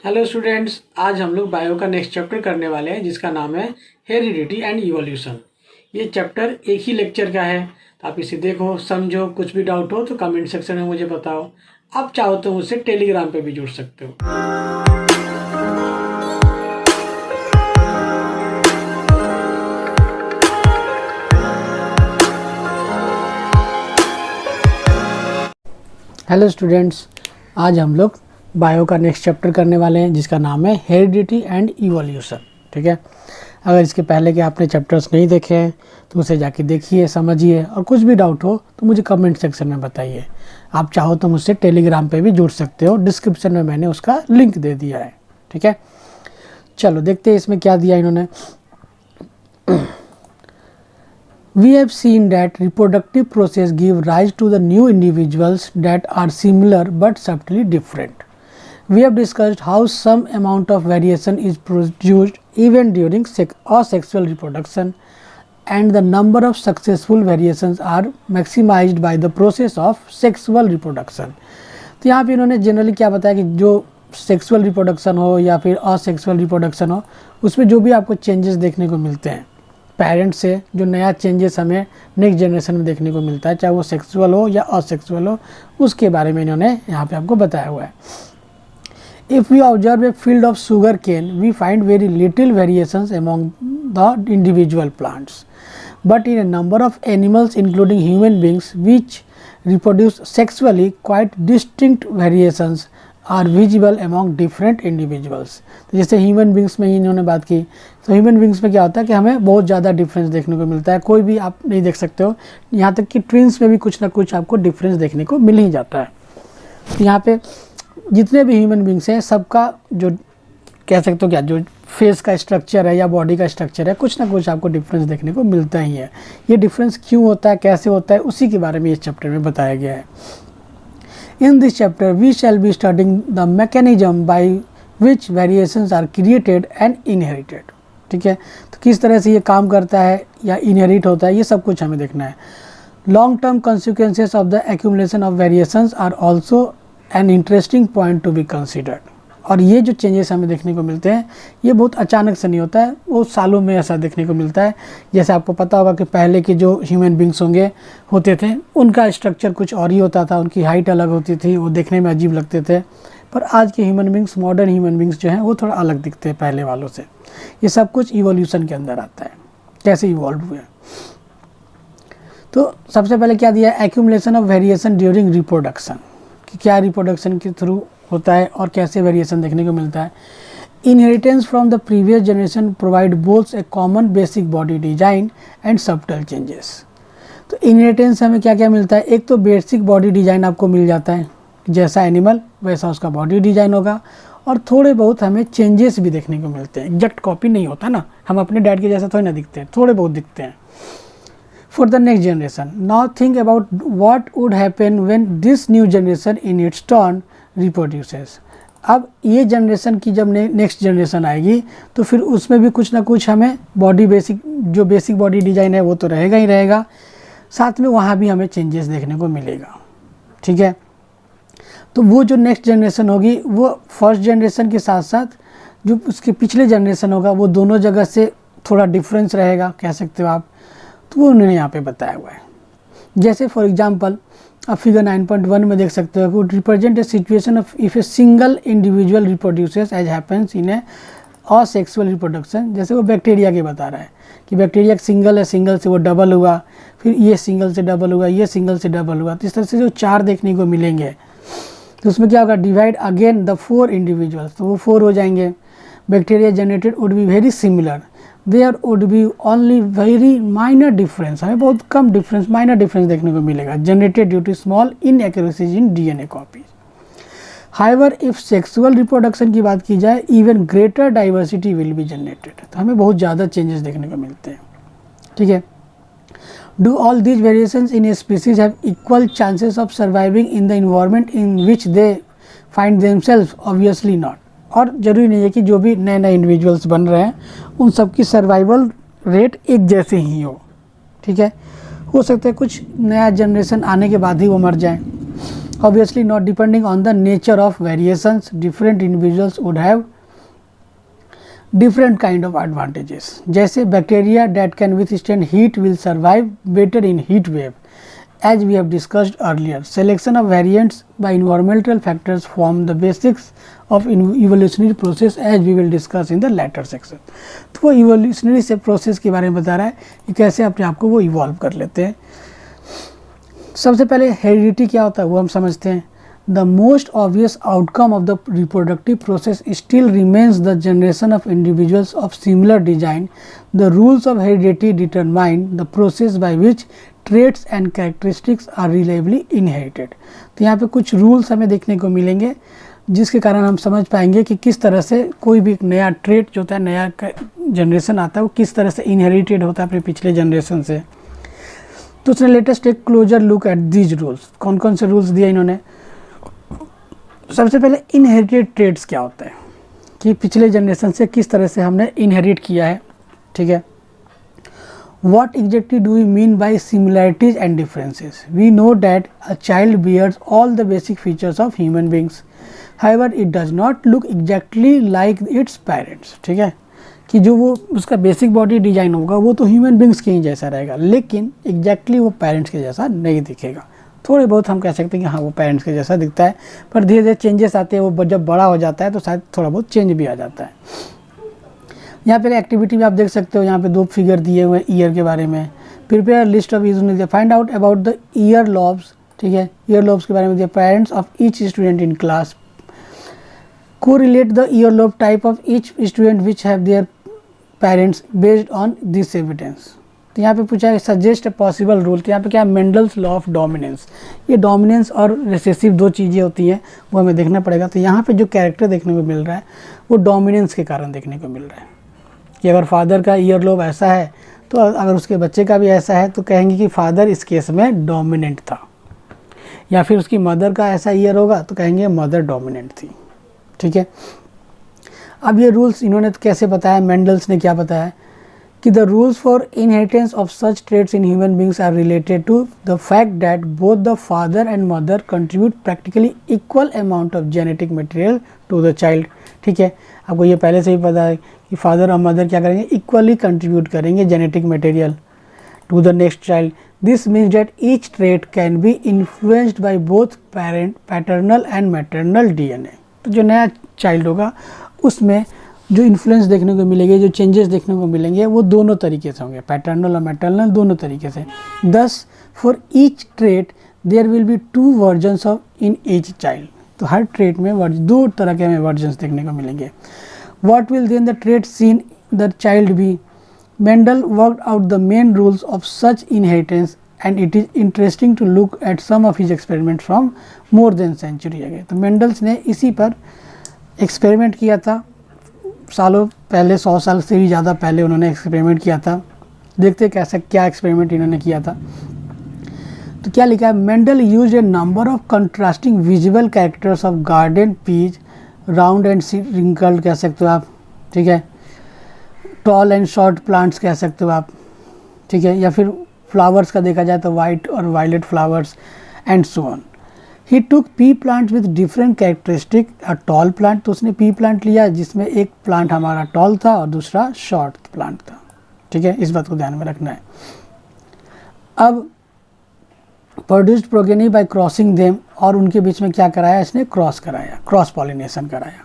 Hello students, आज हम लोग बायो का नेक्स्ट चैप्टर करने वाले हैं जिसका नाम है हेरिडिटी एंड इवोल्यूशन। ये चैप्टर एक ही लेक्चर का है, तो आप इसे देखो, समझो। कुछ भी डाउट हो तो कमेंट सेक्शन में मुझे बताओ। आप चाहो तो मुझसे टेलीग्राम पे भी जुड़ सकते हो। हेलो स्टूडेंट्स, आज हम लोग बायो का नेक्स्ट चैप्टर करने वाले हैं जिसका नाम है हेरिडिटी एंड इवोल्यूशन। ठीक है, अगर इसके पहले के आपने चैप्टर्स नहीं देखे हैं तो उसे जाके देखिए, समझिए, और कुछ भी डाउट हो तो मुझे कमेंट सेक्शन में बताइए। आप चाहो तो मुझसे टेलीग्राम पे भी जुड़ सकते हो, डिस्क्रिप्शन में मैंने उसका लिंक दे दिया है। ठीक है, चलो देखते हैं इसमें क्या दिया इन्होंने। We have seen that reproductive process give rise to the new individuals that are similar but subtly different. We have discussed how some amount of variation is produced even during asexual reproduction, and the number of successful variations are maximized by the process of sexual reproduction. तो यहाँ पे इन्होंने generally क्या बताया कि जो sexual reproduction हो या फिर असेक्सुअल रिप्रोडक्शन हो, उसमें जो भी आपको चेंजेस देखने को मिलते हैं पेरेंट्स से, जो नया चेंजेस हमें नेक्स्ट जनरेशन में देखने को मिलता है, चाहे वो सेक्सुअल हो या असेक्सुअल हो, उसके बारे में इन्होंने यहाँ पे आपको बताया हुआ है। If we observe a field of sugar cane we find very little variations among the individual plants, but in a number of animals including human beings which reproduce sexually quite distinct variations are visible among different individuals. तो जैसे human beings में इन्होंने बात की, तो human beings में क्या होता है कि हमें बहुत ज़्यादा डिफरेंस देखने को मिलता है। कोई भी आप नहीं देख सकते हो, यहाँ तक कि ट्विंस में भी कुछ ना कुछ आपको डिफरेंस देखने को मिल ही जाता है। तो यहाँ पे जितने भी ह्यूमन बींग्स हैं, सबका जो कह सकते हो क्या, जो फेस का स्ट्रक्चर है या बॉडी का स्ट्रक्चर है, कुछ ना कुछ आपको डिफरेंस देखने को मिलता ही है। ये डिफरेंस क्यों होता है, कैसे होता है, उसी के बारे में इस चैप्टर में बताया गया है। In this chapter, we shall be studying the mechanism by which variations are created and inherited. ठीक है, तो किस तरह से ये काम करता है या इनहेरिट होता है, ये सब कुछ हमें देखना है। Long term consequences of the accumulation of variations are also an interesting point to be considered. और ये जो चेंजेस हमें देखने को मिलते हैं, ये बहुत अचानक से नहीं होता है, वो सालों में ऐसा देखने को मिलता है। जैसे आपको पता होगा कि पहले के जो ह्यूमन बींग्स होते थे, उनका स्ट्रक्चर कुछ और ही होता था, उनकी हाइट अलग होती थी, वो देखने में अजीब लगते थे। पर आज के human beings, modern human beings जो हैं, वो थोड़ा अलग दिखते हैं पहले वालों से। ये सब कुछ इवोल्यूशन के अंदर आता है, कैसे इवॉल्व हुए। तो सबसे पहले क्या दिया, accumulation of variation during reproduction, कि क्या रिप्रोडक्शन के थ्रू होता है और कैसे वेरिएशन देखने को मिलता है। Inheritance from the previous generation provide both A common basic body design and subtle changes. तो इनहेरिटेंस से हमें क्या क्या मिलता है, एक तो बेसिक बॉडी डिजाइन आपको मिल जाता है, जैसा एनिमल वैसा उसका बॉडी डिजाइन होगा, और थोड़े बहुत हमें चेंजेस भी देखने को मिलते हैं। एग्जैक्ट कॉपी नहीं होता ना, हम अपने डैड के जैसा थोड़ी ना दिखते हैं, थोड़े बहुत दिखते हैं। For the next generation, now think about what would happen when this new generation in its turn reproduces. अब ये जनरेशन की जब नेक्स्ट जनरेशन आएगी तो फिर उसमें भी कुछ ना कुछ हमें बॉडी जो बेसिक बॉडी डिजाइन है वो तो रहेगा ही रहेगा, साथ में वहाँ भी हमें चेंजेस देखने को मिलेगा। ठीक है, तो वो जो नेक्स्ट जनरेशन होगी, वो फर्स्ट जनरेशन के साथ साथ जो उसके पिछले जनरेशन होगा, वो दोनों जगह से थोड़ा डिफरेंस रहेगा, कह सकते हो आप। तो वो उन्होंने यहाँ पे बताया हुआ है। जैसे फॉर एग्जांपल आप फिगर 9.1 में देख सकते हो, represent a situation of if a single individual reproduces as happens in a asexual reproduction. जैसे वो बैक्टीरिया के बता रहा है कि बैक्टीरिया सिंगल है, सिंगल से वो डबल हुआ, फिर ये सिंगल से डबल हुआ, ये सिंगल से डबल हुआ। तो इस तरह से जो 4 देखने को मिलेंगे, तो उसमें क्या होगा, डिवाइड अगेन द 4 इंडिविजुअल्स, तो वो 4 हो जाएंगे। Bacteria generated would be very similar, there would be only very minor difference, हमें बहुत कम डिफरेंस, माइनर डिफरेंस देखने को मिलेगा, generated due to small inaccuracies in DNA copies. However if sexual reproduction की बात की जाए, even greater diversity will be generated, तो हमें बहुत ज़्यादा चेंजेस देखने को मिलते हैं। ठीक है, do all these variations in a species have equal chances of surviving in the environment in which they find themselves, obviously not. और ज़रूरी नहीं है कि जो भी नए नए इंडिविजुअल्स बन रहे हैं उन सब की सर्वाइवल रेट एक जैसे ही हो। ठीक है, हो सकता है कुछ नया जनरेशन आने के बाद ही वो मर जाए, Obviously not, depending on the nature of variations, different individuals would have different kind of advantages. जैसे bacteria that can withstand heat will survive better in heat wave, as we have discussed earlier. Selection of variants by environmental factors form the basics of evolutionary process, as we will discuss in the later section. तो वो evolutionary से process के बारे में बता रहा है कि कैसे अपने आप को वो evolve कर लेते हैं. सबसे पहले हेरिडिटी क्या होता है वो हम समझते हैं. The most obvious outcome of the reproductive process still remains the generation of individuals of similar design. The rules of heredity determine the process by which traits and characteristics are reliably inherited. तो यहाँ पे कुछ rules हमें देखने को मिलेंगे जिसके कारण हम समझ पाएंगे कि किस तरह से कोई भी नया ट्रेट जो होता है, नया जनरेशन आता है, वो किस तरह से इनहेरिटेड होता है अपने पिछले जनरेशन से. तो उसने लेटेस्ट एक closure look at these rules. कौन कौन से रूल्स दिए इन्होंने. सबसे पहले इनहेरिटेड ट्रेड्स क्या होता है कि पिछले जनरेशन से किस तरह से हमने इनहेरिट किया है. ठीक है. What exactly do we mean by similarities and differences? We know that a child bears all the basic features of human beings. However, it does not look exactly like its parents. ठीक है कि जो वो उसका basic body design होगा वो तो human beings के ही जैसा रहेगा, लेकिन एग्जैक्टली वो पेरेंट्स के जैसा नहीं दिखेगा. थोड़े बहुत हम कह सकते हैं कि हाँ वो पेरेंट्स के जैसा दिखता है, पर धीरे धीरे चेंजेस आते हैं. वो जब बड़ा हो जाता है तो शायद थोड़ा बहुत चेंज भी आ जाता है. यहाँ पे एक्टिविटी में आप देख सकते हो, यहाँ पे 2 फिगर दिए हुए हैं ईयर के बारे में. Prepare list of use, find out about the year lobes. ठीक है, ईयर लॉब्स के बारे में दिया. Parents of each student in class, correlate the year lobe type of each student which have their parents based on this evidence. तो यहाँ पे पूछा है सजेस्ट अ पॉसिबल रूल. तो यहाँ पे क्या है, मेंडल्स लॉ ऑफ डोमिनेंस. ये डोमिनेंस और रिसेसिव 2 चीज़ें होती हैं, वो हमें देखना पड़ेगा. तो यहाँ पे जो कैरेक्टर देखने को मिल रहा है वो डोमिनेंस के कारण देखने को मिल रहा है कि अगर फादर का ईयर लोब ऐसा है तो अगर उसके बच्चे का भी ऐसा है तो कहेंगे कि फादर इस केस में डोमिनेंट था. या फिर उसकी मदर का ऐसा ईयर होगा तो कहेंगे मदर डोमिनेंट थी. ठीक है. अब ये रूल्स इन्होंने तो कैसे बताया, मेंडल्स ने क्या बताया कि the rules for inheritance of such traits in human beings are related to the fact that both the father and mother contribute practically equal amount of genetic material to the child. ठीक है, आपको ये पहले से ही पता है कि father और मदर क्या करेंगे, इक्वली कंट्रीब्यूट करेंगे genetic material to the next child. This means that each trait can be influenced by both parent paternal and maternal DNA. तो जो नया चाइल्ड होगा उसमें जो इन्फ्लुएंस देखने को मिलेंगे, जो चेंजेस देखने को मिलेंगे वो दोनों तरीके से होंगे, पैटर्नल और मैटरनल दोनों तरीके से. Thus for each trait there will be 2 versions of in each child. तो हर ट्रेट में 2 तरह के हमें वर्जन्स देखने को मिलेंगे. What will then the trait seen the child be. Mendel worked out the main rules of such inheritance and it is interesting to look at some of his experiment from more than century ago. तो Mendel's ने इसी पर experiment किया था सालों पहले, 100 साल से भी ज़्यादा पहले उन्होंने एक्सपेरिमेंट किया था. देखते कैसा क्या एक्सपेरिमेंट इन्होंने किया था. तो क्या लिखा है, Mendel used a number of contrasting visible characters of garden peas, round and wrinkled कह सकते हो आप. ठीक है, टॉल एंड शॉर्ट प्लांट्स कह सकते हो आप. ठीक है, या फिर फ्लावर्स का देखा जाए तो वाइट और violet flowers and so on. He took pea plant with different characteristic. A tall plant, तो उसने पी प्लांट लिया जिसमें एक प्लांट हमारा टॉल था और दूसरा शॉर्ट प्लांट था. ठीक है, इस बात को ध्यान में रखना है. अब produced progeny bye crossing them, और उनके बीच में क्या कराया, इसने क्रॉस कराया, क्रॉस पॉलिनेशन कराया.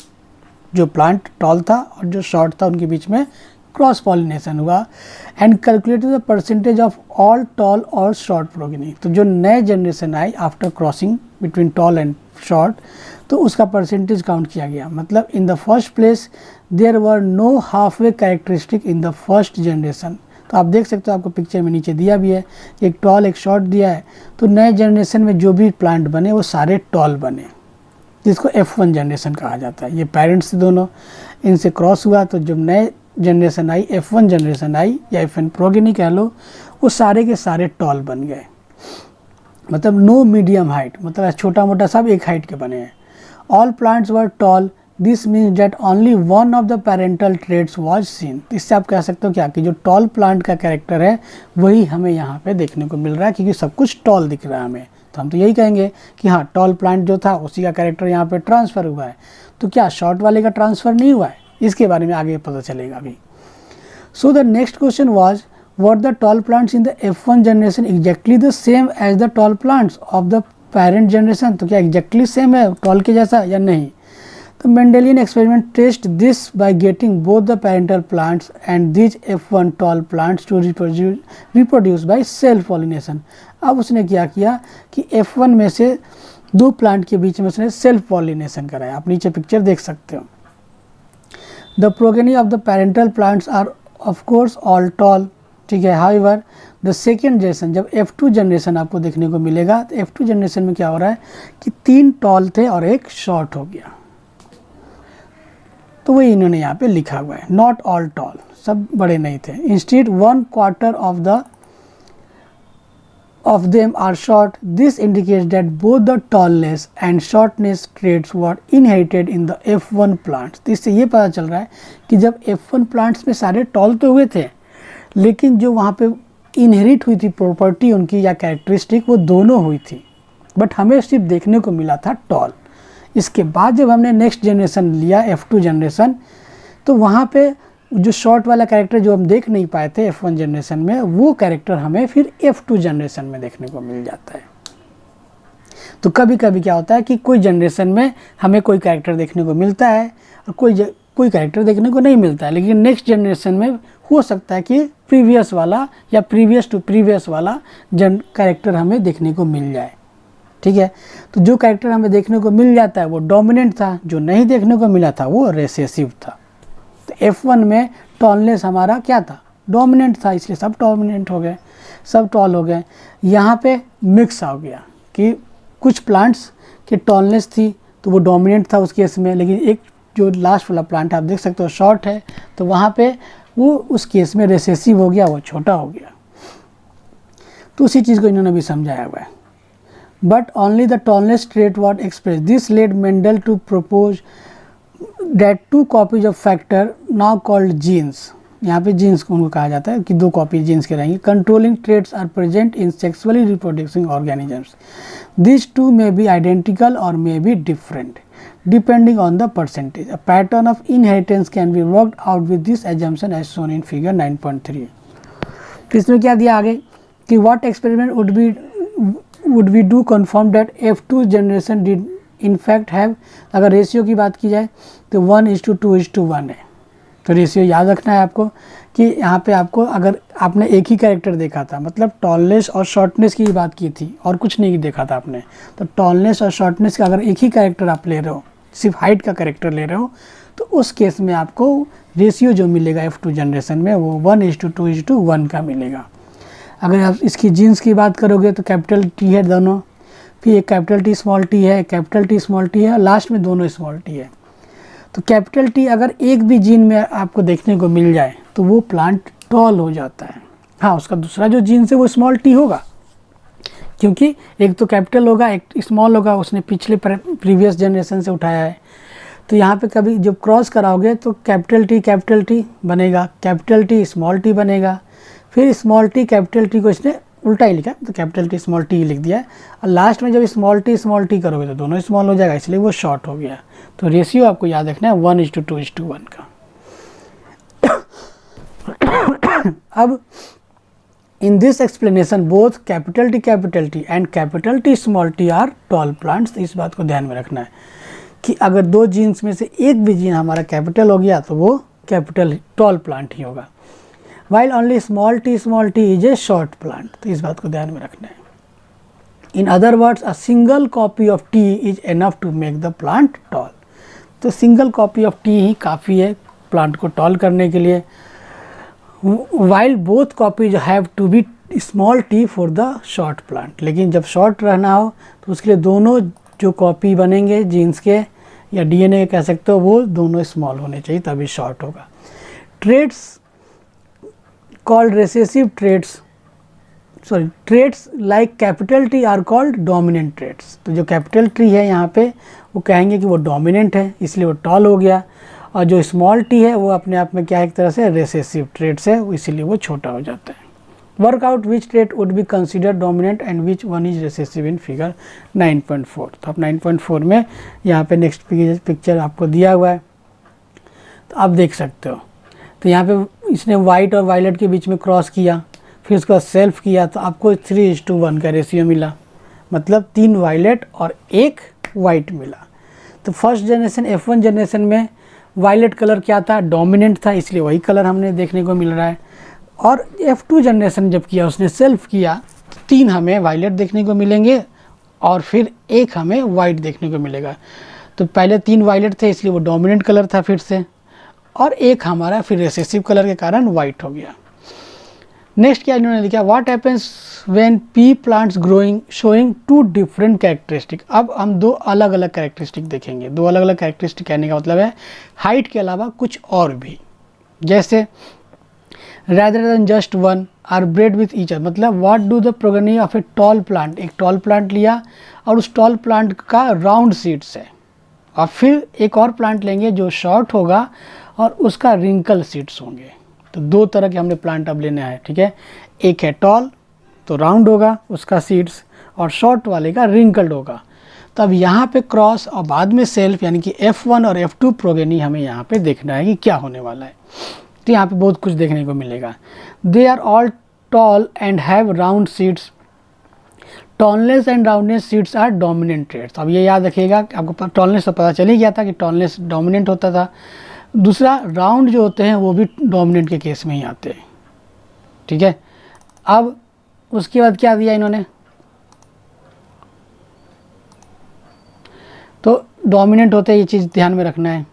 जो प्लांट टॉल था और जो शॉर्ट था उनके बीच में क्रॉस पॉलिनेशन हुआ. And calculated the percentage of all tall और शॉर्ट प्रोगेनी. तो जो नए जनरेशन आई after crossing between tall and short, तो उसका परसेंटेज काउंट किया गया. मतलब in the first place there were no halfway characteristic in the first generation. तो आप देख सकते हो, आपको पिक्चर में नीचे दिया भी है, एक टॉल एक शॉर्ट दिया है. तो नए जनरेशन में जो भी प्लांट बने वो सारे टॉल बने, जिसको F1 जनरेशन कहा जाता है. ये पेरेंट्स दोनों इनसे क्रॉस हुआ, तो जब नए जनरेशन आई, F1 जनरेशन आई या F1 प्रोगेनी कह लो, वो सारे के सारे टॉल बन गए. मतलब नो मीडियम हाइट, मतलब छोटा मोटा सब एक हाइट के बने हैं. All plants were toll. This means that only one of the parental traits was scene. इससे आप कह सकते हो क्या कि जो टॉल प्लांट का कैरेक्टर है वही हमें यहाँ पे देखने को मिल रहा है, क्योंकि सब कुछ टॉल दिख रहा है हमें. तो हम तो यही कहेंगे कि हाँ टॉल प्लांट जो था उसी का कैरेक्टर यहाँ पे ट्रांसफ़र हुआ है। तो क्या शॉर्ट वाले का ट्रांसफ़र नहीं हुआ है? इसके बारे में आगे पता चलेगा अभी। So the next question was were the tall plants in the F1 generation exactly the same as the tall plants of the parent generation? तो क्या एग्जैक्टली सेम है टॉल के जैसा या नहीं? तो Mendelian experiment test this by getting both the parental plants and these F1 tall plants to reproduce by self pollination. अब उसने क्या किया कि F1 में से दो प्लांट के बीच में उसने सेल्फ पॉलिनेशन कराया। आप नीचे पिक्चर देख सकते हो। The progeny of the parental plants are of course all tall, ठीक है। हाउएवर द सेकेंड जनरेशन, जब F2 जनरेशन आपको देखने को मिलेगा तो F2 जनरेशन में क्या हो रहा है कि 3 टॉल थे और एक शॉर्ट हो गया। तो वही इन्होंने यहाँ पे लिखा हुआ है, नॉट ऑल टॉल, सब बड़े नहीं थे। Instead 1/4 of them are short. This indicates that both the tallness and shortness traits were inherited in the F1 plants. तो इससे ये पता चल रहा है कि जब F1 प्लांट्स में सारे टॉल तो हुए थे, लेकिन जो वहाँ पे इनहेरिट हुई थी प्रॉपर्टी उनकी या कैरेक्टरिस्टिक, वो दोनों हुई थी, बट हमें सिर्फ देखने को मिला था टॉल। इसके बाद जब हमने नेक्स्ट जनरेशन लिया F2 जनरेशन, तो वहाँ पे जो शॉर्ट वाला कैरेक्टर जो हम देख नहीं पाए थे F1 जनरेशन में, वो कैरेक्टर हमें फिर F2 जनरेशन में देखने को मिल जाता है। तो कभी कभी क्या होता है कि कोई जनरेशन में हमें कोई कैरेक्टर देखने को मिलता है और कोई कैरेक्टर देखने को नहीं मिलता है, लेकिन नेक्स्ट जनरेशन में हो सकता है कि प्रीवियस वाला या प्रीवियस टू प्रीवियस वाला कैरेक्टर हमें देखने को मिल जाए, ठीक है। तो जो कैरेक्टर हमें देखने को मिल जाता है वो डोमिनेंट था, जो नहीं देखने को मिला था वो रिसेसिव था। तो F1 में टॉलनेस हमारा क्या था, डोमिनेंट था, इसलिए सब डोमिनेंट हो गए, सब टॉल हो गए। यहाँ पे मिक्स हो गया कि कुछ प्लांट्स की टॉलनेस थी तो वो डोमिनेंट था उस केस में, लेकिन एक जो लास्ट वाला प्लांट आप देख सकते हो शॉर्ट है, तो वहाँ पे वो उस केस में रिसेसिव हो गया, वो छोटा हो गया। तो उसी चीज़ को इन्होंने भी समझाया हुआ है। But only the tallness trait was express this led Mendel to propose that 2 copies of factor now called genes, यहाँ पे जीन्स को उनको कहा जाता है कि 2 कॉपी जीन्स के रहेंगे। Controlling traits are present in sexually reproducing organisms. This two may be identical और may be different depending on the percentage. A pattern of inheritance can be worked out with this assumption as shown in figure 9.3। तो इसमें क्या दिया आगे कि what experiment would we do confirm that F2 generation did in fact have, अगर ratio की बात की जाए तो 1:2:1 है। तो रेशियो याद रखना है आपको कि यहाँ पे आपको, अगर आपने एक ही कैरेक्टर देखा था, मतलब टॉलनेस और शॉर्टनेस की बात की थी और कुछ नहीं देखा था आपने, तो टॉलनेस और शॉर्टनेस का अगर एक ही कैरेक्टर आप ले रहे हो, सिर्फ हाइट का कैरेक्टर ले रहे हो, तो उस केस में आपको रेशियो जो मिलेगा F2 जनरेशन में वो 1:2:1 का मिलेगा। अगर आप इसकी जीन्स की बात करोगे तो कैपिटल T है दोनों, फिर एक कैपिटल T स्मॉल t है, कैपिटल T स्मॉल t है, लास्ट में दोनों स्मॉल t है। तो कैपिटल T अगर एक भी जीन में आपको देखने को मिल जाए तो वो प्लांट टॉल हो जाता है। हाँ, उसका दूसरा जो जीन्स है वो स्मॉल t होगा, क्योंकि एक तो कैपिटल होगा एक स्मॉल होगा, उसने पिछले प्रीवियस जनरेशन से उठाया है। तो यहाँ पे कभी जब क्रॉस कराओगे तो कैपिटल T बनेगा, कैपिटल T स्मॉल t बनेगा, फिर स्मॉल t कैपिटल T को इसने उल्टा ही लिखा, तो कैपिटल T स्मॉल t लिख दिया है, और लास्ट में जब स्मॉल t करोगे तो दोनों स्मॉल हो जाएगा, इसलिए वो शॉर्ट हो गया। तो रेशियो आपको याद रखना है 1:2:1 का। अब in this explanation both capital T and capital T small t are tall plants. इस बात को ध्यान में रखना है कि अगर 2 जीन्स में से एक भी जीन हमारा कैपिटल हो गया तो वो कैपिटल टॉल प्लांट ही होगा, while only small t is a short plant। तो इस बात को ध्यान में रखना है। In other words, a single copy of T is enough to make the plant tall। तो single copy of T ही काफ़ी है प्लांट को टॉल करने के लिए। While both copies have to be small t for the short plant। लेकिन जब short रहना हो तो उसके लिए दोनों जो कॉपी बनेंगे जीन्स के या DNA के कह सकते हो, वो दोनों स्मॉल होने चाहिए तभी शॉर्ट होगा। Traits called recessive traits like capital T are called dominant traits। तो जो कैपिटल T है यहाँ पे वो कहेंगे कि वो डोमिनेंट है, इसलिए वो टॉल हो गया, और जो स्मॉल t है वो अपने आप में क्या है, एक तरह से रेसेसिव ट्रेट्स है, इसीलिए वो छोटा हो जाता है। Workout which trait would be consider dominant and which one is recessive in figure 9.4। तो आप 9.4 में यहाँ पे नेक्स्ट पिक्चर आपको दिया हुआ है, तो आप देख सकते हो। तो यहाँ पे इसने वाइट और वायलेट के बीच में क्रॉस किया, फिर उसका सेल्फ किया, तो आपको 3:1 का रेशियो मिला, मतलब 3 वायलेट और 1 वाइट मिला। तो फर्स्ट जनरेशन F1 जनरेशन में वायलेट कलर क्या था, डोमिनेंट था, इसलिए वही कलर हमने देखने को मिल रहा है। और F2 जनरेशन जब किया, उसने सेल्फ किया, 3 हमें वायलेट देखने को मिलेंगे और फिर 1 हमें वाइट देखने को मिलेगा। तो पहले 3 वायलेट थे इसलिए वो डोमिनेंट कलर था फिर से, और 1 हमारा फिर रिसेसिव कलर के कारण वाइट हो गया। नेक्स्ट क्या इन्होंने लिखा, what happens when P plants growing showing 2 different characteristic. अब हम 2 अलग अलग कैरेक्टरिस्टिक देखेंगे। 2 अलग अलग कैरेक्टरिस्टिक कहने का मतलब है हाइट के अलावा कुछ और भी, जैसे rather than just one are bred with each other, मतलब what do the progeny of a tall plant, एक tall plant लिया और उस tall plant का राउंड सीड्स है, और फिर एक और प्लांट लेंगे जो शॉर्ट होगा और उसका रिंकल सीड्स होंगे। तो 2 तरह के हमने प्लांट अब लेने हैं, ठीक है। एक है टॉल तो राउंड होगा उसका सीड्स, और शॉर्ट वाले का रिंकल्ड होगा। तो अब यहाँ पे क्रॉस और बाद में सेल्फ, यानी कि F1 और F2 प्रोगेनी हमें यहाँ पे देखना है कि क्या होने वाला है। तो यहाँ पे बहुत कुछ देखने को मिलेगा। They are all tall and have round seeds, tallness and roundness seeds are dominant traits. अब ये याद रखिएगा, आपको टॉलनेस तो पता चल ही गया था कि टॉलनेस डोमिनेंट होता था। दूसरा, राउंड जो होते हैं वो भी डोमिनेंट के केस में ही आते हैं, ठीक है। अब उसके बाद क्या दिया इन्होंने, तो डोमिनेंट होते हैं, ये चीज़ ध्यान में रखना है।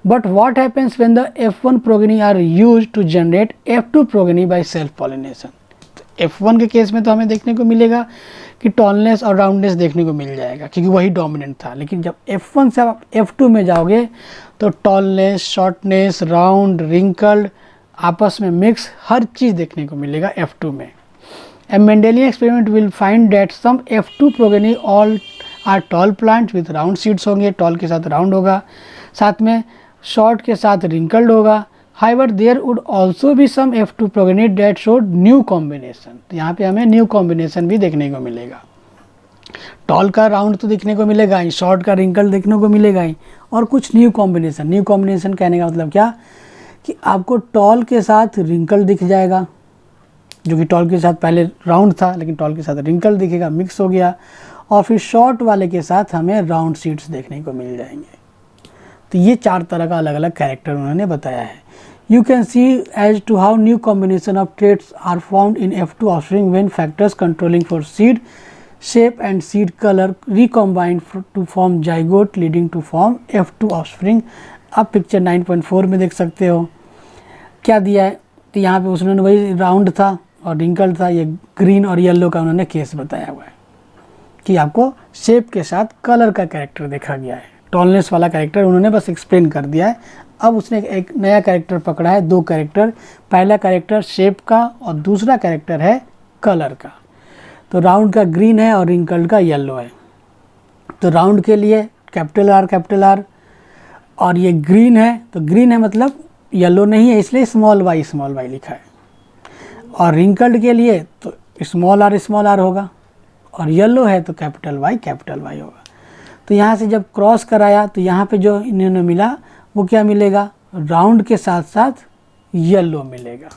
But what happens when the F1 progeny are used to generate F2 progeny by self pollination. F1 के केस में तो हमें देखने को मिलेगा कि टॉलनेस और राउंडनेस देखने को मिल जाएगा क्योंकि वही डोमिनेंट था। लेकिन जब F1 से आप F2 में जाओगे तो टॉलनेस, शॉर्टनेस, राउंड, रिंकल्ड आपस में मिक्स हर चीज़ देखने को मिलेगा F2 में। A Mendelian experiment will find that some F2 progeny all are tall plants with round seeds होंगे, टॉल के साथ राउंड होगा, साथ में शॉर्ट के साथ रिंकल्ड होगा। However, there would also be some F2 progeny that showed new combination। तो यहाँ पे हमें न्यू कॉम्बिनेशन भी देखने को मिलेगा। टॉल का राउंड तो देखने को मिलेगा ही, शॉर्ट का रिंकल देखने को मिलेगा ही, और कुछ न्यू कॉम्बिनेशन। न्यू कॉम्बिनेशन कहने का मतलब क्या कि आपको टॉल के साथ रिंकल दिख जाएगा, जो कि टॉल के साथ पहले राउंड था लेकिन टॉल के साथ रिंकल दिखेगा, मिक्स हो गया, और फिर शॉर्ट वाले के साथ हमें राउंड सीड्स देखने को मिल जाएंगे। तो ये 4 तरह का अलग अलग कैरेक्टर उन्होंने बताया है। You can see as to how new combination of traits are found in F2 offspring when factors controlling for seed shape and seed color recombine to form zygote leading to form F2 offspring। आप picture 9.4 में देख सकते हो क्या दिया है। तो यहाँ पे उसने वही राउंड था और रिंकल था, ये ग्रीन और येलो का उन्होंने केस बताया हुआ है कि आपको शेप के साथ कलर का कैरेक्टर देखा गया है। टॉलनेस वाला कैरेक्टर उन्होंने बस एक्सप्लेन कर दिया है। अब उसने एक नया कैरेक्टर पकड़ा है, 2 कैरेक्टर, पहला कैरेक्टर शेप का और दूसरा कैरेक्टर है कलर का। तो राउंड का ग्रीन है और रिंकल्ड का येलो है। तो राउंड के लिए कैपिटल आर, और ये ग्रीन है, तो ग्रीन है मतलब येलो नहीं है इसलिए स्मॉल वाई लिखा है। और रिंकल्ड के लिए तो स्मॉल आर होगा, और येलो है तो कैपिटल वाई होगा। तो यहाँ से जब क्रॉस कराया तो यहाँ पे जो इन्होंने मिला वो क्या मिलेगा, राउंड के साथ साथ येलो मिलेगा,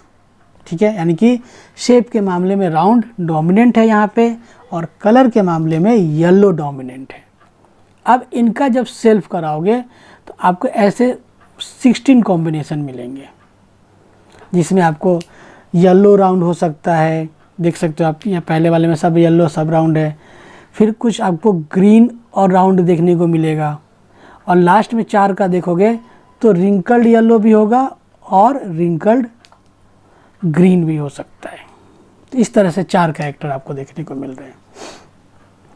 ठीक है। यानी कि शेप के मामले में राउंड डोमिनेंट है यहाँ पे, और कलर के मामले में येलो डोमिनेंट है। अब इनका जब सेल्फ कराओगे तो आपको ऐसे 16 कॉम्बिनेशन मिलेंगे, जिसमें आपको येलो राउंड हो सकता है, देख सकते हो आप यहाँ पहले वाले में सब येलो सब राउंड है। फिर कुछ आपको ग्रीन और राउंड देखने को मिलेगा, और लास्ट में 4 का देखोगे तो रिंकल्ड येलो भी होगा और रिंकल्ड ग्रीन भी हो सकता है। तो इस तरह से 4 कैरेक्टर आपको देखने को मिल रहे हैं।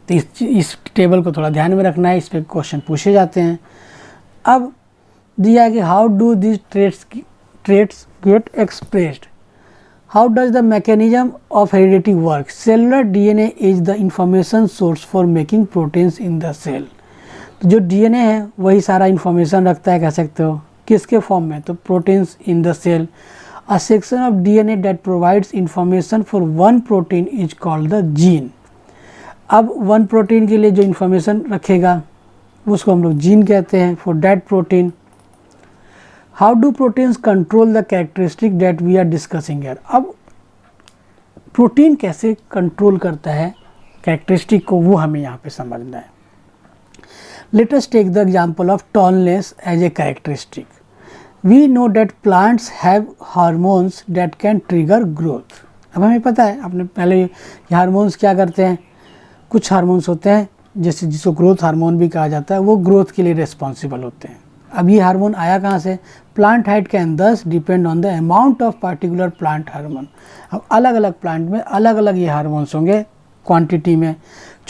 तो इस टेबल को थोड़ा ध्यान में रखना है, इस पर क्वेश्चन पूछे जाते हैं। अब दिया है कि how do this traits get expressed, how does the mechanism of heredity work, cellular DNA is the information source for making proteins in the cell. तो जो डीएनए है वही सारा इन्फॉर्मेशन रखता है, कह सकते हो, किसके फॉर्म में, तो proteins in the cell. A section of DNA that provides information for one protein is called the gene. अब वन प्रोटीन के लिए जो इन्फॉर्मेशन रखेगा उसको हम लोग जीन कहते हैं, for that protein. How do proteins control the characteristic that we are discussing here. अब प्रोटीन कैसे कंट्रोल करता है कैरेक्टरिस्टिक को, वो हमें यहाँ पे समझना है. Let us take the example of tallness as a characteristic. We know that plants have hormones that can trigger growth. अब हमें पता है, आपने पहले ये हार्मोन्स क्या करते हैं, कुछ हार्मोन्स होते हैं जैसे जिसको ग्रोथ हार्मोन भी कहा जाता है, वो ग्रोथ के लिए रिस्पॉन्सिबल होते हैं. अब ये हार्मोन आया कहाँ से, प्लांट हाइट कैन दस depend on the amount of particular plant hormone. अब अलग अलग प्लांट में अलग अलग ये हार्मोन्स होंगे क्वांटिटी में.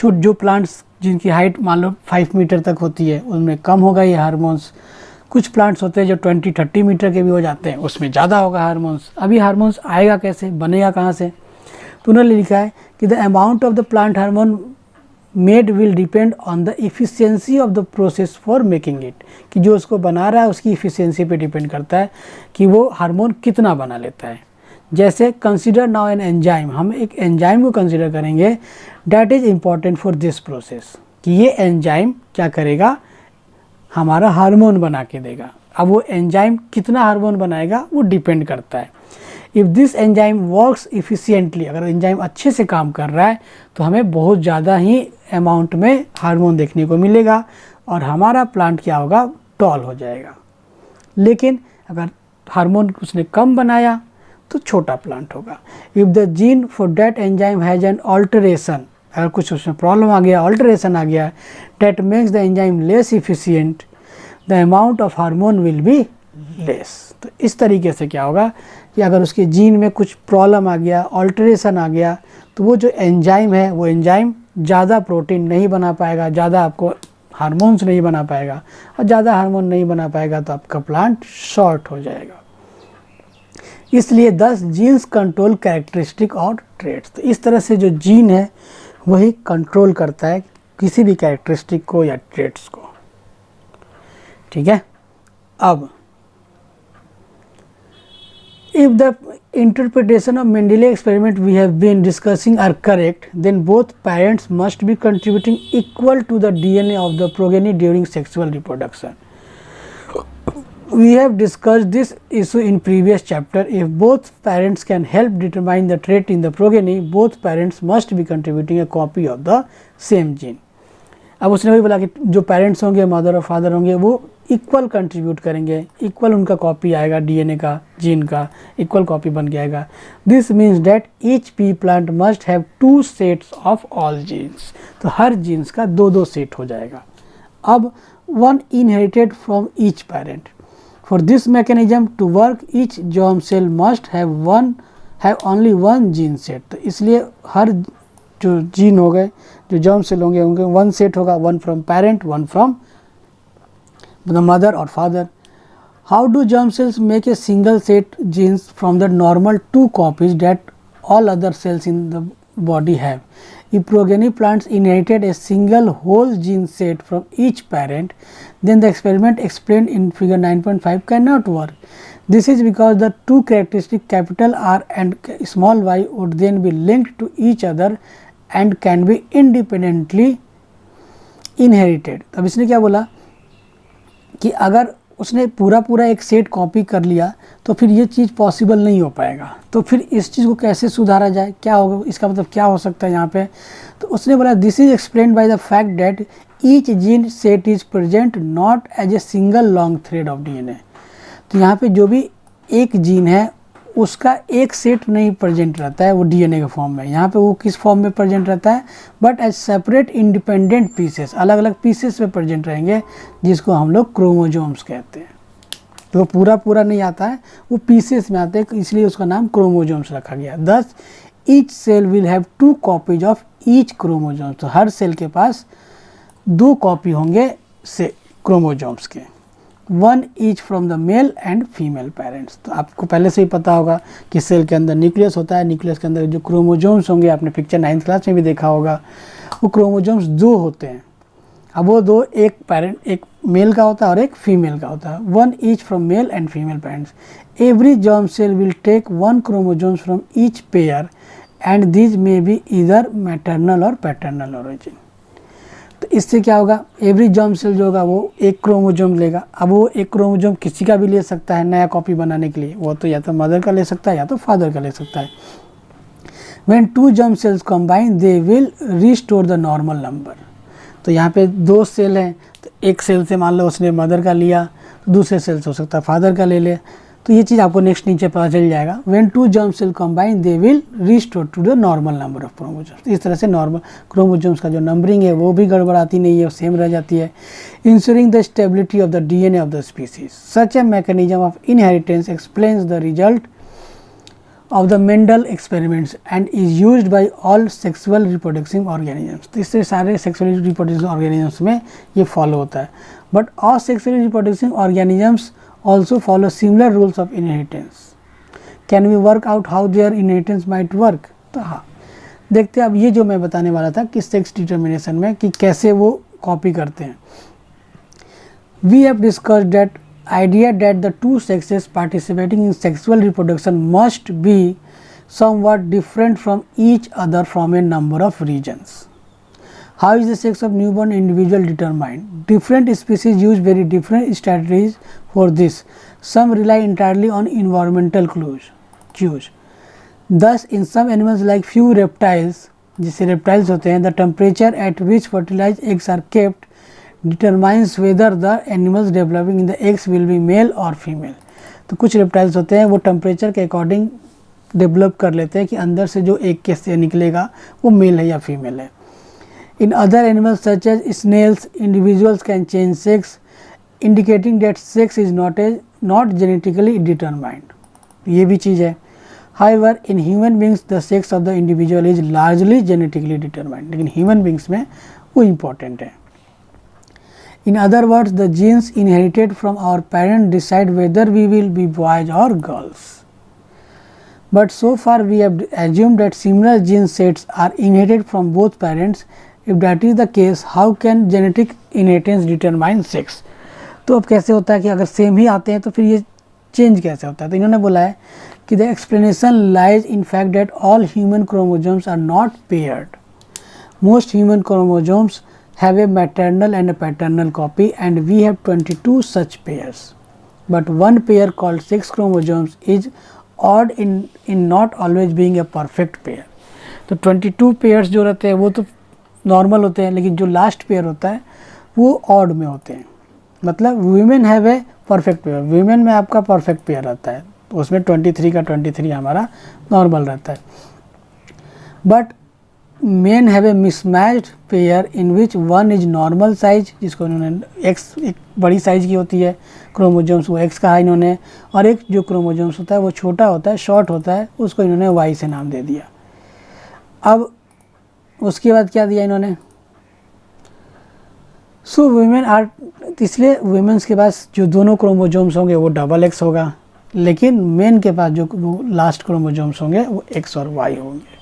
जो प्लांट्स जिनकी हाइट मान लो 5 मीटर तक होती है उनमें कम होगा ये हार्मोन्स. कुछ प्लांट्स होते हैं जो 20-30 मीटर के भी हो जाते हैं, उसमें ज़्यादा होगा हार्मोन्स. अभी हार्मोन्स आएगा कैसे, बनेगा कहाँ से, तो उन्होंने लिखा है कि the amount of the plant hormone made will depend on the efficiency of the process for making it. कि जो उसको बना रहा है उसकी इफ़िशियंसी पे डिपेंड करता है कि वो हार्मोन कितना बना लेता है. जैसे कंसिडर नाउ एन एंजाइम, हम एक एंजाइम को कंसिडर करेंगे that is important for this process, कि ये एंजाइम क्या करेगा, हमारा हार्मोन बना के देगा. अब वो एंजाइम कितना हार्मोन बनाएगा वो डिपेंड करता है. If this enzyme works efficiently, अगर एंजाइम अच्छे से काम कर रहा है तो हमें बहुत ज़्यादा ही अमाउंट में हार्मोन देखने को मिलेगा और हमारा प्लांट क्या होगा, टॉल हो जाएगा. लेकिन अगर हार्मोन उसने कम बनाया तो छोटा प्लांट होगा. If the gene for that enzyme has an alteration, अगर कुछ उसमें प्रॉब्लम आ गया, ऑल्टरेशन आ गया, that makes the enzyme less efficient, the amount of hormone will be less. तो इस तरीके से क्या होगा कि अगर उसके जीन में कुछ प्रॉब्लम आ गया, ऑल्टरेशन आ गया, तो वो जो एंजाइम है वो एंजाइम ज़्यादा प्रोटीन नहीं बना पाएगा, ज़्यादा आपको हार्मोन्स नहीं बना पाएगा, और ज़्यादा हार्मोन नहीं बना पाएगा तो आपका प्लांट शॉर्ट हो जाएगा. इसलिए 10 जीन्स कंट्रोल कैरेक्टरिस्टिक और ट्रेट्स. तो इस तरह से जो जीन है वही कंट्रोल करता है किसी भी कैरेक्टरिस्टिक को या ट्रेट्स को. ठीक है. अब if the interpretation of Mendeleev experiment we have been discussing are correct, then both parents must be contributing equal to the DNA of the progeny during sexual reproduction. We have discussed this issue in previous chapter. If both parents can help determine the trait in the progeny, both parents must be contributing a copy of the same gene. अब उसने वही बोला कि जो parents होंगे, mother और father होंगे, वो इक्वल कंट्रीब्यूट करेंगे, इक्वल उनका कॉपी आएगा डीएनए का, जीन का इक्वल कॉपी बन के आएगा. This means that each pea plant must have 2 sets of all genes. तो हर जीन्स का 2-2 सेट हो जाएगा. अब 1 inherited from each parent. For this mechanism to work each germ cell must have only 1 gene set. तो इसलिए हर जो gene हो गए, जो जर्म सेल होंगे, उनके 1 सेट होगा, 1 from parent, 1 from the mother और father. How do germ cells make a single set genes from the normal 2 copies that all other cells in the body have? If progeny plants inherited a single whole gene set from each parent, then the experiment explained in figure 9.5 cannot work. This is because the 2 characteristics capital R and small y would then be linked to each other and can be independently inherited. अब इसने क्या बोला कि अगर उसने पूरा एक set copy कर लिया तो फिर ये चीज़ पॉसिबल नहीं हो पाएगा. तो फिर इस चीज़ को कैसे सुधारा जाए, क्या होगा, इसका मतलब क्या हो सकता है यहाँ पे. तो उसने बोला this is explained by the fact that each gene set is present not as a single long thread of DNA. तो यहाँ पे जो भी एक जीन है उसका एक सेट नहीं प्रेजेंट रहता है वो डीएनए के फॉर्म में. यहाँ पे वो किस फॉर्म में प्रेजेंट रहता है, but as separate independent pieces, अलग अलग पीसेस में प्रेजेंट रहेंगे, जिसको हम लोग क्रोमोजोम्स कहते हैं. तो पूरा नहीं आता है, वो पीसेस में आते हैं, इसलिए उसका नाम क्रोमोजोम्स रखा गया. Thus each cell will have 2 copies of each chromosomes. तो हर सेल के पास 2 कॉपी होंगे से क्रोमोजोम्स के, 1 each from the mail and female parents. तो आपको पहले से ही पता होगा कि सेल के अंदर न्यूक्लियस होता है, न्यूक्लियस के अंदर जो क्रोमोजोम्स होंगे, आपने पिक्चर 9th क्लास में भी देखा होगा, वो क्रोमोजोम्स 2 होते हैं. अब वो 2 एक पेरेंट, एक मेल का होता है और एक फीमेल का होता है. One each from male and female parents. Every germ cell will take one chromosomes from each pair and these may be either maternal or paternal origin. तो इससे क्या होगा, एवरी जर्म सेल जो होगा वो एक क्रोमोजोम लेगा. अब वो एक क्रोमोजोम किसी का भी ले सकता है नया कॉपी बनाने के लिए, वो तो या तो मदर का ले सकता है या तो फादर का ले सकता है. When two germ cells combine, they will restore the normal number. तो यहाँ पे दो सेल हैं, तो एक सेल से मान लो उसने मदर का लिया, तो दूसरे सेल से हो सकता है फादर का ले ले. तो ये चीज़ आपको नेक्स्ट नीचे पता चल जाएगा. When two germ cells combine, they will restore to the normal number of chromosomes. इस तरह से नॉर्मल क्रोमोजोम्स का जो नंबरिंग है वो भी गड़बड़ाती नहीं है, सेम रह जाती है. Ensuring the stability of the DNA of the species. Such a mechanism of inheritance explains the result of the Mendel experiments and is used by all sexual reproducing organisms. तो इससे सारे sexually reproducing organisms में ये follow होता है. But all sexually reproducing organisms also follow similar rules of inheritance. Can we work out how their inheritance might work? तो हाँ, देखते हैं अब ये जो मैं बताने वाला था कि सेक्स डिटर्मिनेशन में कि कैसे वो कॉपी करते हैं. We have discussed that idea that the two sexes participating in sexual reproduction must be somewhat different from each other from a number of reasons. How is the sex of newborn individual determined? Different species use very different strategies for this. Some rely entirely on environmental cues. Thus, in some animals like few reptiles, जिसे reptiles होते हैं, the temperature at which fertilized eggs are kept determines whether the animals developing in the eggs will be male or female. तो कुछ reptiles होते हैं वो temperature के according develop कर लेते हैं कि अंदर से जो एग के से निकलेगा वो मेल है या फीमेल है. In other animals such as snails individuals can change sex indicating that sex is not genetically determined. ये भी चीज़ है. However in human beings the sex of the individual is largely genetically determined. लेकिन human beings में वो important है. In other words, the genes inherited from our parents decide whether we will be boys or girls. But so far we have assumed that similar gene sets are inherited from both parents. If that is the case, how can genetic inheritance determine sex? तो अब कैसे होता है कि अगर same ही आते हैं तो फिर ये चेंज कैसे होता है. तो इन्होंने बोला है कि the explanation lies in fact that all human chromosomes are not paired. Most human chromosomes have a maternal and a paternal copy and we have 22 such pairs. But one pair called sex chromosomes is odd in not always being a perfect pair. तो 22 pairs जो रहते हैं वो तो normal होते हैं, लेकिन जो लास्ट पेयर होता है वो ऑड में होते हैं. मतलब women have a perfect pair. Women में आपका परफेक्ट पेयर रहता है, तो उसमें 23 का 23 हमारा नॉर्मल रहता है. But men have a mismatched pair in which one is normal size, जिसको इन्होंने x एक बड़ी साइज की होती है क्रोमोजोम्स, वो x कहा इन्होंने, और एक जो क्रोमोजोम्स होता है वो छोटा होता है, शॉर्ट होता है, उसको इन्होंने y से नाम दे दिया. अब उसके बाद क्या दिया इन्होंने, सो वीमेन आर, इसलिए वीमेंस के पास जो दोनों क्रोमोजोम्स होंगे वो डबल x होगा, लेकिन मेन के पास जो वो लास्ट क्रोमोजोम्स होंगे वो x और y होंगे,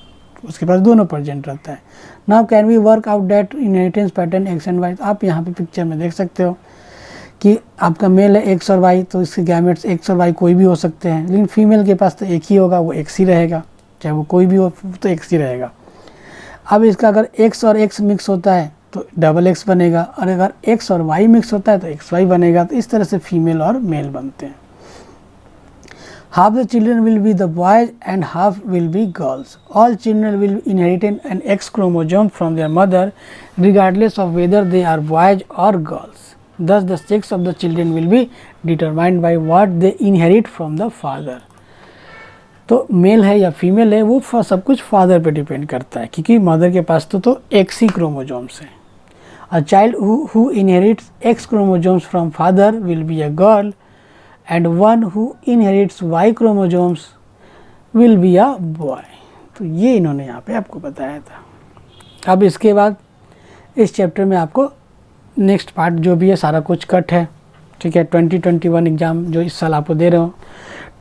उसके पास दोनों प्रेजेंट रहता है. Now can we work out that inheritance pattern X and Y. आप यहाँ पे पिक्चर में देख सकते हो कि आपका मेल है एक्स और वाई, तो इसके गैमेट्स एक्स और वाई कोई भी हो सकते हैं, लेकिन फीमेल के पास तो एक ही होगा, वो एक्स ही रहेगा, चाहे वो कोई भी हो तो एक्स ही रहेगा. अब इसका अगर एक्स और एक्स मिक्स होता है तो डबल एक्स बनेगा, और अगर एक्स और वाई मिक्स होता है तो एक्स वाई बनेगा. तो इस तरह से फीमेल और मेल बनते हैं. Half the children will be the boys and half will be girls. All children will inherit an X chromosome from their mother regardless of whether they are boys or girls. Thus the sex of the children will be determined by what they inherit from the father. तो mail है या female है वो सब कुछ father पे depend करता है, क्योंकि मदर के पास तो एक्स ही क्रोमोजोम्स हैं. A child who inherits X chromosomes from father will be a girl and one who inherits Y chromosomes will be a boy. तो ये इन्होंने यहाँ पे आपको बताया था. अब इसके बाद इस चैप्टर में आपको नेक्स्ट पार्ट जो भी है सारा कुछ कट है, ठीक है. 2021 एग्ज़ाम जो इस साल आपको दे रहे हो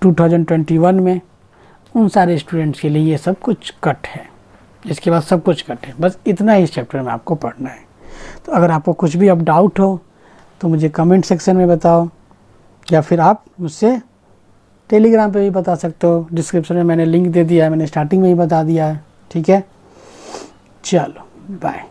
2021 में, उन सारे स्टूडेंट्स के लिए ये सब कुछ कट है. इसके बाद सब कुछ कट है, बस इतना ही इस चैप्टर में आपको पढ़ना है. तो अगर आपको कुछ भी अब डाउट हो तो मुझे कमेंट सेक्शन में बताओ, या फिर आप मुझसे टेलीग्राम पे भी बता सकते हो। डिस्क्रिप्शन में मैंने लिंक दे दिया है, मैंने स्टार्टिंग में ही बता दिया है। ठीक है, चलो बाय।